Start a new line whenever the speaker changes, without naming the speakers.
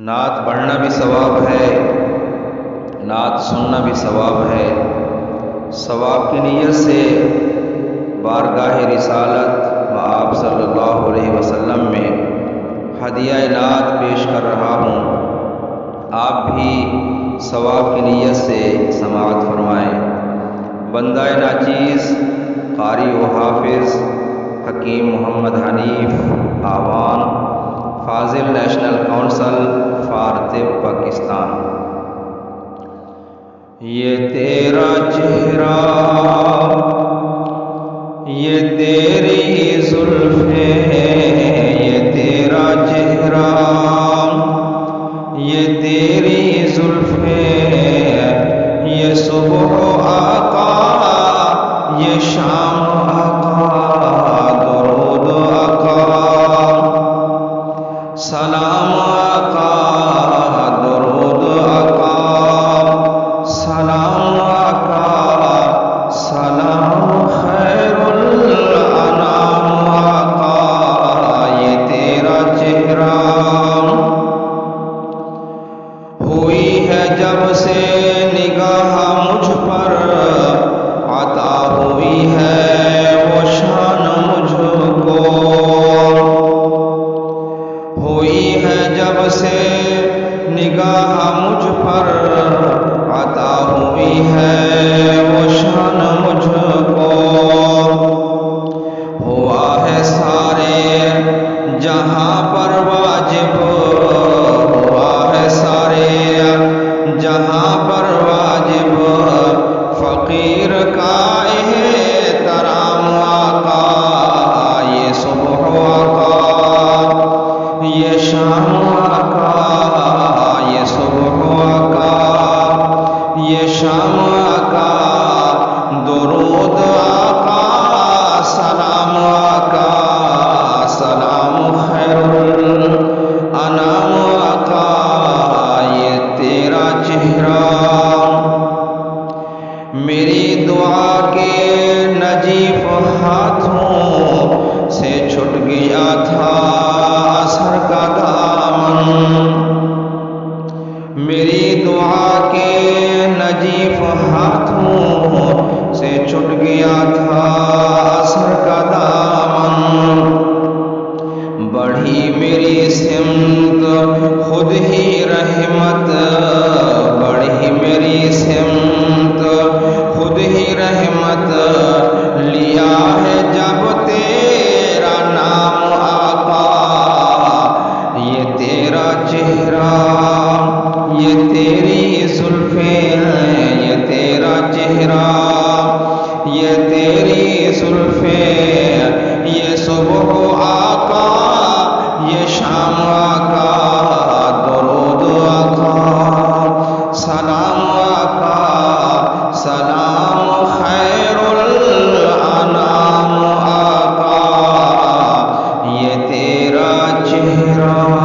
نعت پڑھنا بھی ثواب ہے، نعت سننا بھی ثواب ہے۔ ثواب کی نیت سے بارگاہ رسالت و آپ صلی اللہ علیہ وسلم میں ہدیہ نعت پیش کر رہا ہوں، آپ بھی ثواب کی نیت سے سماعت فرمائیں۔ بندہ ناچیز قاری و حافظ حکیم محمد حنیف آوان، فاضل نیشنل کونسل فار طب پاکستان۔ یہ تیرا چہرہ، یہ تیری زلفیں، یہ تیرا چہرہ، یہ تیری زلفیں، یہ صبح آقا، یہ شام آقا، درود آقا، سلام آقا، درود آقا، سلام آقا، سلام خیر الانام آقا۔ یہ تیرا چہرہ ہوئی ہے جب سے نگاہ مجھ پر، عطا ہوئی ہے وہ شان مجھ کو، ہوئی ہے جب سے نگاہ مجھ پر، عطا ہوئی ہے وہ شان مجھ کو، ہوا ہے سارے جہاں پر واجب، ہوا ہے سارے جہاں پر واجب، فقیر کا احترام آقا۔ یہ صبح آقا، یہ شام آقا، یہ صبح آقا، یہ شام آقا، درود آقا، سلام آقا، سلام خیر الانام آقا۔ یہ تیرا چہرہ میری دعا کے نجیف ہاتھوں سے چھٹ گیا تھا اثر کا دامن، میری دعا کے نجیف ہاتھوں سے چھٹ گیا تھا اثر کا دامن، بڑھی میری سمت خود ہی رحمت، بڑھی میری سمت خود ہی رحمت، لیا ہے جب تیرا نام آقا۔ یہ تیرا چہرہ، یہ تیری زلفیں، یہ تیرا چہرہ، یہ تیری زلفیں، یہ صبح آقا، یہ شام آقا، درود آقا، سلام آقا، سلام خیر الانام آقا۔ یہ تیرا چہرہ